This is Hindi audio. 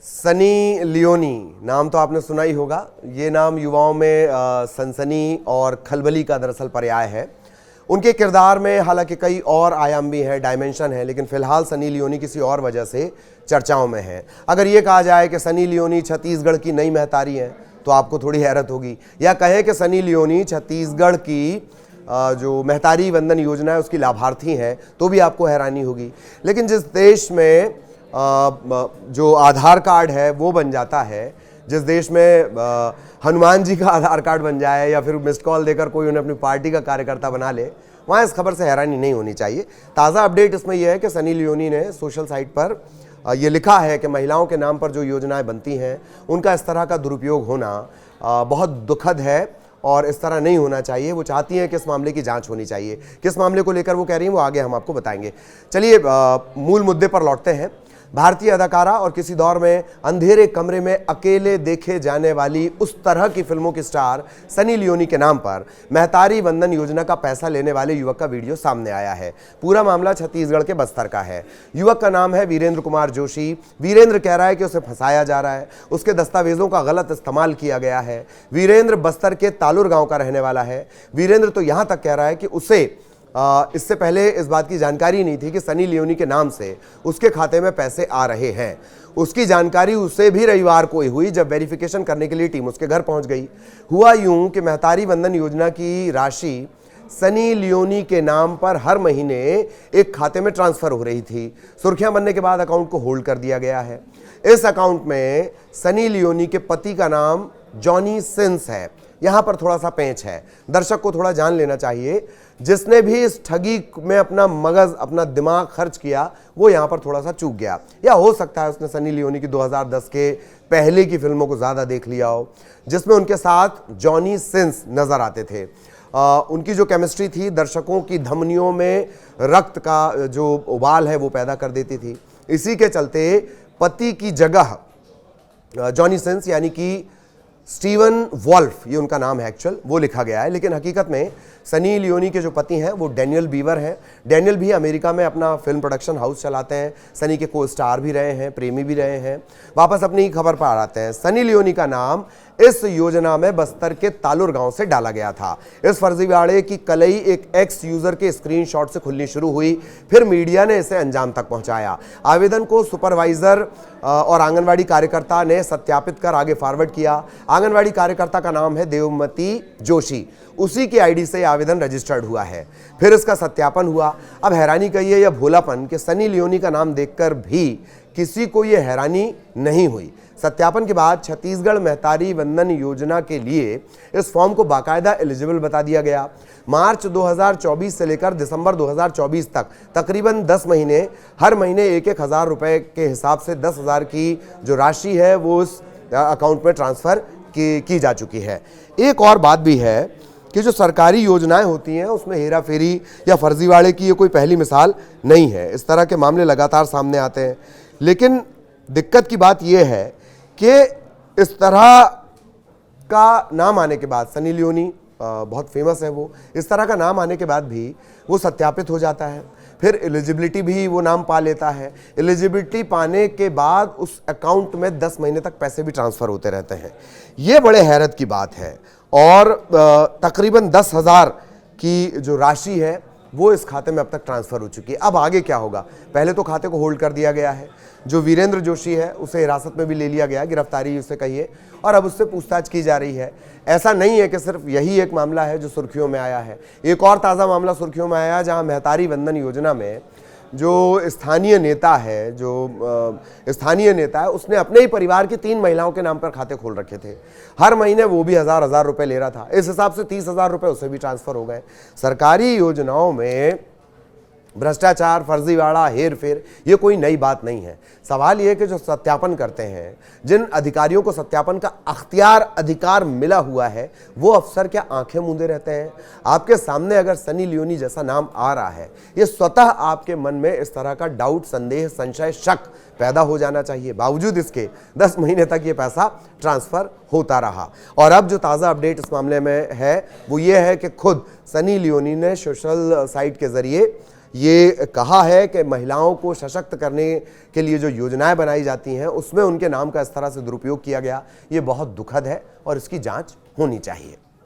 सनी लियोनी नाम तो आपने सुना ही होगा। ये नाम युवाओं में सनसनी और खलबली का दरअसल पर्याय है। उनके किरदार में हालांकि कई और आयाम भी हैं, डायमेंशन है, लेकिन फिलहाल सनी लियोनी किसी और वजह से चर्चाओं में है। अगर ये कहा जाए कि सनी लियोनी छत्तीसगढ़ की नई महतारी है तो आपको थोड़ी हैरत होगी, या कहें कि सनी लियोनी छत्तीसगढ़ की जो महतारी वंदन योजना है उसकी लाभार्थी हैं तो भी आपको हैरानी होगी। लेकिन जिस देश में जो आधार कार्ड है वो बन जाता है, जिस देश में हनुमान जी का आधार कार्ड बन जाए या फिर मिस्ड कॉल देकर कोई उन्हें अपनी पार्टी का कार्यकर्ता बना ले, वहाँ इस खबर से हैरानी नहीं होनी चाहिए। ताज़ा अपडेट इसमें यह है कि सनी लियोनी ने सोशल साइट पर ये लिखा है कि महिलाओं के नाम पर जो योजनाएं बनती हैं उनका इस तरह का दुरुपयोग होना बहुत दुखद है और इस तरह नहीं होना चाहिए। वो चाहती हैं कि इस मामले की जांच होनी चाहिए। किस मामले को लेकर वो कह रही हैं वो आगे हम आपको बताएंगे। चलिए मूल मुद्दे पर लौटते हैं। भारतीय अदाकारा और किसी दौर में अंधेरे कमरे में अकेले देखे जाने वाली उस तरह की फिल्मों की स्टार सनी लियोनी के नाम पर महतारी वंदन योजना का पैसा लेने वाले युवक का वीडियो सामने आया है। पूरा मामला छत्तीसगढ़ के बस्तर का है। युवक का नाम है वीरेंद्र कुमार जोशी। वीरेंद्र कह रहा है कि उसे फंसाया जा रहा है, उसके दस्तावेजों का गलत इस्तेमाल किया गया है। वीरेंद्र बस्तर के तालुर गांव का रहने वाला है। वीरेंद्र तो यहां तक कह रहा है कि उसे इससे पहले इस बात की जानकारी नहीं थी कि सनी लियोनी के नाम से उसके खाते में पैसे आ रहे हैं। उसकी जानकारी उसे भी रविवार को ही हुई जब वेरिफिकेशन करने के लिए टीम उसके घर पहुंच गई। हुआ यूं कि महतारी वंदन योजना की राशि सनी लियोनी के नाम पर हर महीने एक खाते में ट्रांसफर हो रही थी। सुर्खियां बनने के बाद अकाउंट को होल्ड कर दिया गया है। इस अकाउंट में सनी लियोनी के पति का नाम जॉनी सिंस है। यहां पर थोड़ा सा पेंच है, दर्शक को थोड़ा जान लेना चाहिए। जिसने भी इस ठगी में अपना मगज, अपना दिमाग खर्च किया वो यहां पर थोड़ा सा चूक गया, या हो सकता है उसने सनी लियोनी की 2010 के पहले की फिल्मों को ज्यादा देख लिया हो जिसमें उनके साथ जॉनी सिंस नजर आते थे। उनकी जो केमिस्ट्री थी दर्शकों की धमनियों में रक्त का जो उबाल है वो पैदा कर देती थी। इसी के चलते पति की जगह जॉनी सिंस यानी कि स्टीवन वॉल्फ, ये उनका नाम है एक्चुअल, वो लिखा गया है। लेकिन हकीकत में सनी लियोनी के जो पति हैं वो डैनियल बीवर हैं। डैनियल भी अमेरिका में अपना फिल्म प्रोडक्शन हाउस चलाते हैं। सनी के को स्टार भी रहे हैं, प्रेमी भी रहे हैं। वापस अपनी खबर पर आते हैं। सनी लियोनी का नाम इस योजना में बस्तर के तालुर गांव से डाला गया था। इस फर्जीवाड़े की कलई एक एक्स यूजर के स्क्रीनशॉट से खुलनी शुरू हुई, फिर मीडिया ने इसे अंजाम तक पहुंचाया। आवेदन को सुपरवाइजर और आंगनवाड़ी कार्यकर्ता ने सत्यापित कर आगे फॉरवर्ड किया। आंगनवाड़ी कार्यकर्ता का नाम है देवमती जोशी। उसी की आईडी से आवेदन रजिस्टर्ड हुआ है। फिर इसका सत्यापन हुआ। अब हैरानी का ये भोलापन कि सनी लियोनी का नाम देखकर भी किसी को ये हैरानी नहीं हुई। सत्यापन के बाद छत्तीसगढ़ महतारी वंदन योजना के लिए इस फॉर्म को बाकायदा एलिजिबल बता दिया गया। मार्च 2024 से लेकर दिसंबर 2024 तक तकरीबन 10 महीने, हर महीने 1-1 हज़ार रुपए के हिसाब से 10,000 की जो राशि है वो उस अकाउंट में ट्रांसफर की जा चुकी है। एक और बात भी है कि जो सरकारी योजनाएं होती हैं उसमें हेरा फेरी या फर्जीवाड़े की ये कोई पहली मिसाल नहीं है। इस तरह के मामले लगातार सामने आते हैं। लेकिन दिक्कत की बात यह है कि इस तरह का नाम आने के बाद, सनी लियोनी बहुत फेमस है वो, इस तरह का नाम आने के बाद भी वो सत्यापित हो जाता है। फिर एलिजिबिलिटी भी वो नाम पा लेता है। एलिजिबिलिटी पाने के बाद उस अकाउंट में 10 महीने तक पैसे भी ट्रांसफ़र होते रहते हैं। ये बड़े हैरत की बात है। और तकरीबन 10,000 की जो राशि है वो इस खाते में अब तक ट्रांसफ़र हो चुकी है। अब आगे क्या होगा? पहले तो खाते को होल्ड कर दिया गया है। जो वीरेंद्र जोशी है उसे हिरासत में भी ले लिया गया, गिरफ्तारी उसे कहिए, और अब उससे पूछताछ की जा रही है। ऐसा नहीं है कि सिर्फ यही एक मामला है जो सुर्खियों में आया है। एक और ताज़ा मामला सुर्खियों में आया जहां महतारी वंदन योजना में जो स्थानीय नेता है उसने अपने ही परिवार की 3 महिलाओं के नाम पर खाते खोल रखे थे। हर महीने वो भी हज़ार रुपए ले रहा था। इस हिसाब से 30,000 रुपए उसे भी ट्रांसफर हो गए। सरकारी योजनाओं में भ्रष्टाचार, फर्जीवाड़ा, हेर फेर ये कोई नई बात नहीं है। सवाल ये है कि जो सत्यापन करते हैं, जिन अधिकारियों को सत्यापन का अधिकार मिला हुआ है, वो अफसर क्या आंखें मूंदे रहते हैं? आपके सामने अगर सनी लियोनी जैसा नाम आ रहा है, ये स्वतः आपके मन में इस तरह का डाउट, संदेह, संशय, शक पैदा हो जाना चाहिए। बावजूद इसके 10 महीने तक ये पैसा ट्रांसफर होता रहा। और अब जो ताज़ा अपडेट इस मामले में है वो ये है कि खुद सनी लियोनी ने सोशल साइट के जरिए ये कहा है कि महिलाओं को सशक्त करने के लिए जो योजनाएं बनाई जाती हैं उसमें उनके नाम का इस तरह से दुरुपयोग किया गया, ये बहुत दुखद है और इसकी जांच होनी चाहिए।